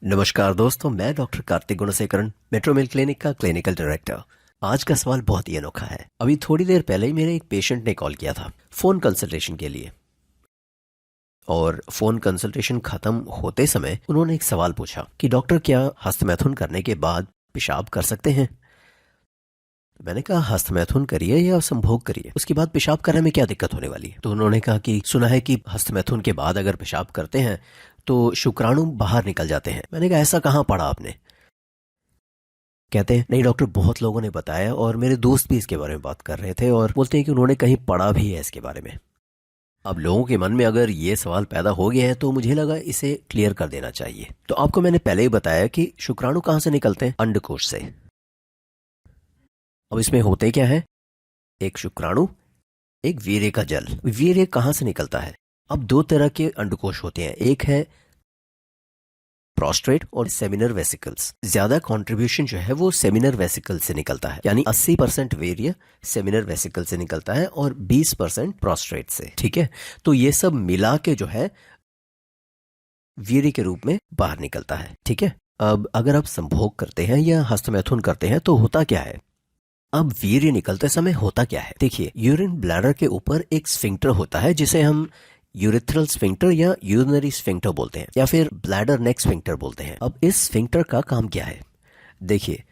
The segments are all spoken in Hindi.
नमस्कार दोस्तों, मैं doctor Karthik Gunasekaran, metro milk clinic का क्लिनिकल डायरेक्टर। आज का सवाल बहुत ही अनोखा है। अभी थोड़ी देर पहले ही मेरे एक पेशेंट ने कॉल किया था फोन कंसल्टेशन के लिए, और फोन कंसल्टेशन खत्म होते समय उन्होंने एक सवाल पूछा कि डॉक्टर, क्या हस्तमैथुन करने के बाद पेशाब कर सकते हैं? मैंने कहा हस्तमैथुन करिए या संभोग करिए, उसके बाद पेशाब करने में क्या दिक्कत होने वाली है? तो उन्होंने कहा कि सुना है कि हस्तमैथुन के बाद अगर पेशाब करते हैं तो शुक्राणु बाहर निकल जाते हैं। मैंने कहा ऐसा कहाँ पढ़ा आपने? कहते हैं नहीं डॉक्टर, बहुत लोगों ने बताया और मेरे दोस्त भी इसके बारे में बात कर रहे थे और बोलते हैं कि उन्होंने कहीं पढ़ा भी है इसके बारे में। अब लोगों के मन में अगर ये सवाल पैदा हो गया है तो मुझे लगा इसे क्लियर कर देना चाहिए। तो आपको मैंने पहले ही बताया कि शुक्राणु कहाँ से निकलते हैं? अंडकोश से। अब इसमें होते क्या है? एक शुक्राणु, एक वीर्य का जल। वीर्य कहाँ से निकलता है? अब दो तरह के अंडकोश होते हैं, एक है प्रोस्ट्रेट और सेमिनर वेसिकल्स। ज्यादा कंट्रीब्यूशन जो है वो सेमिनर वेसिकल से निकलता है, यानी 80% वीर्य सेमिनर वेसिकल से निकलता है और 20% प्रोस्ट्रेट से। ठीक है, तो ये सब मिला के जो है वीर्य के रूप में बाहर निकलता है। ठीक है, अब अगर आप संभोग करते हैं या हस्तमैथुन करते हैं तो होता क्या है? अब वीर्य निकलते समय होता क्या है? देखिए, यूरिन ब्लैडर के ऊपर एक स्फिंक्टर होता है जिसे हम यूरिथ्रल स्फिंक्टर या यूरिनरी स्फिंक्टर बोलते हैं, या फिर ब्लैडर नेक स्फिंक्टर बोलते हैं। अब इस स्फिंक्टर का काम क्या है? देखिए,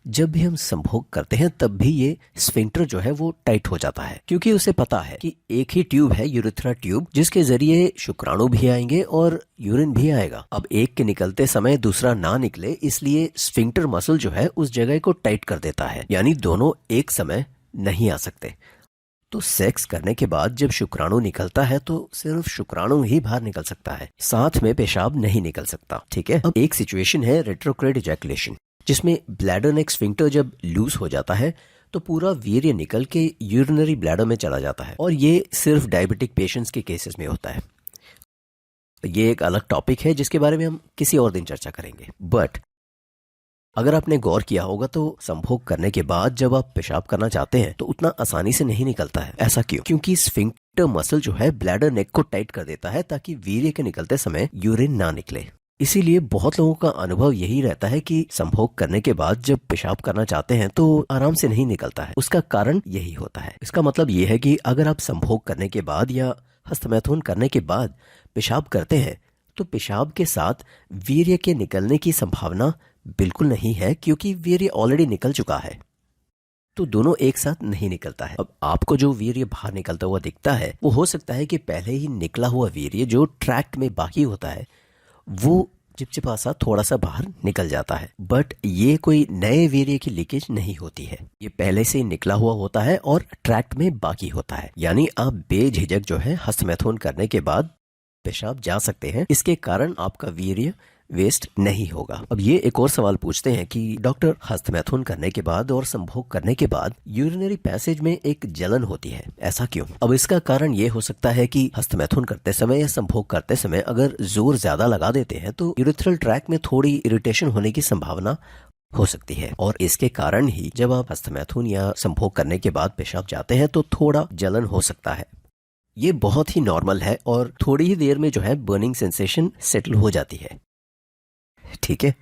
जब भी हम संभोग करते हैं तब भी ये स्फिंक्टर जो है वो टाइट हो जाता है, क्योंकि उसे पता है कि एक ही ट्यूब है, यूरिथ्रा ट्यूब, जिसके जरिए शुक्राणु भी आएंगे और यूरिन भी आएगा। अब एक के निकलते समय दूसरा ना निकले, इसलिए स्फिंक्टर मसल जो है उस जगह को टाइट कर देता है, यानी दोनों एक समय नहीं आ सकते। तो सेक्स करने के बाद जब शुक्राणु निकलता है तो सिर्फ शुक्राणु ही बाहर निकल सकता है, साथ में पेशाब नहीं निकल सकता। ठीक है, अब एक सिचुएशन है रेट्रोग्रेड इजैकुलेशन, जिसमें ब्लैडर नेक स्फिंक्टर जब लूज हो जाता है तो पूरा वीर्य निकल के यूरिनरी ब्लैडर में चला जाता है, और ये सिर्फ डायबिटिक पेशेंट्स के केसेस में होता है। ये एक अलग टॉपिक है जिसके बारे में हम किसी और दिन चर्चा करेंगे। बट अगर आपने गौर किया होगा तो संभोग करने के बाद जब आप पेशाब करना चाहते हैं तो उतना आसानी से नहीं निकलता है। ऐसा क्यों? क्योंकि स्फिंक्टर मसल जो है ब्लैडर नेक को टाइट कर देता है ताकि वीर्य के निकलते समय यूरिन ना निकले। इसीलिए बहुत लोगों का अनुभव यही रहता है कि संभोग करने के बाद जब पेशाब करना चाहते हैं तो आराम से नहीं निकलता है। उसका कारण यही होता है। इसका मतलब यह है कि अगर आप संभोग करने के बाद या हस्तमैथुन करने के बाद पेशाब करते हैं तो पेशाब के साथ वीर्य के निकलने की संभावना बिल्कुल नहीं है, क्योंकि वीर्य ऑलरेडी निकल चुका है। तो दोनों एक साथ नहीं निकलता है। अब आपको जो वीर्य बाहर निकलता हुआ दिखता है वो हो सकता है कि पहले ही निकला हुआ वीर्य जो ट्रैक्ट में बाकी होता है वो चिपचिपा सा थोड़ा सा बाहर निकल जाता है, बट ये कोई नए वीर्य की लीकेज नहीं होती है। ये पहले से निकला हुआ होता है और ट्रैक्ट में बाकी होता है, यानी आप बेझिझक जो है हस्तमैथुन करने के बाद पेशाब जा सकते हैं। इसके कारण आपका वीर्य वेस्ट नहीं होगा। अब ये एक और सवाल पूछते हैं कि डॉक्टर, हस्तमैथुन करने के बाद और संभोग करने के बाद यूरिनरी पैसेज में एक जलन होती है, ऐसा क्यों? अब इसका कारण ये हो सकता है कि हस्तमैथुन करते समय या संभोग करते समय अगर जोर ज्यादा लगा देते हैं तो यूरिथ्रल ट्रैक में थोड़ी इरिटेशन होने की संभावना हो सकती है, और इसके कारण ही जब आप हस्तमैथुन या संभोग करने के बाद पेशाब जाते हैं तो थोड़ा जलन हो सकता है। ये बहुत ही नॉर्मल है और थोड़ी ही देर में जो है बर्निंग सेंसेशन सेटल हो जाती है। ठीक है,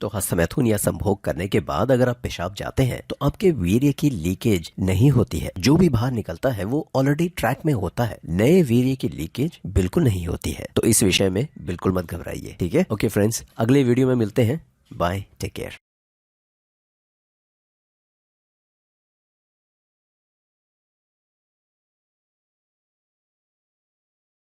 तो हस्तमैथुन या संभोग करने के बाद अगर आप पेशाब जाते हैं तो आपके वीर्य की लीकेज नहीं होती है। जो भी बाहर निकलता है वो ऑलरेडी ट्रैक में होता है, नए वीर्य की लीकेज बिल्कुल नहीं होती है। तो इस विषय में बिल्कुल मत घबराइए। ठीक है, ओके फ्रेंड्स, अगले वीडियो में मिलते हैं। Bye, take care.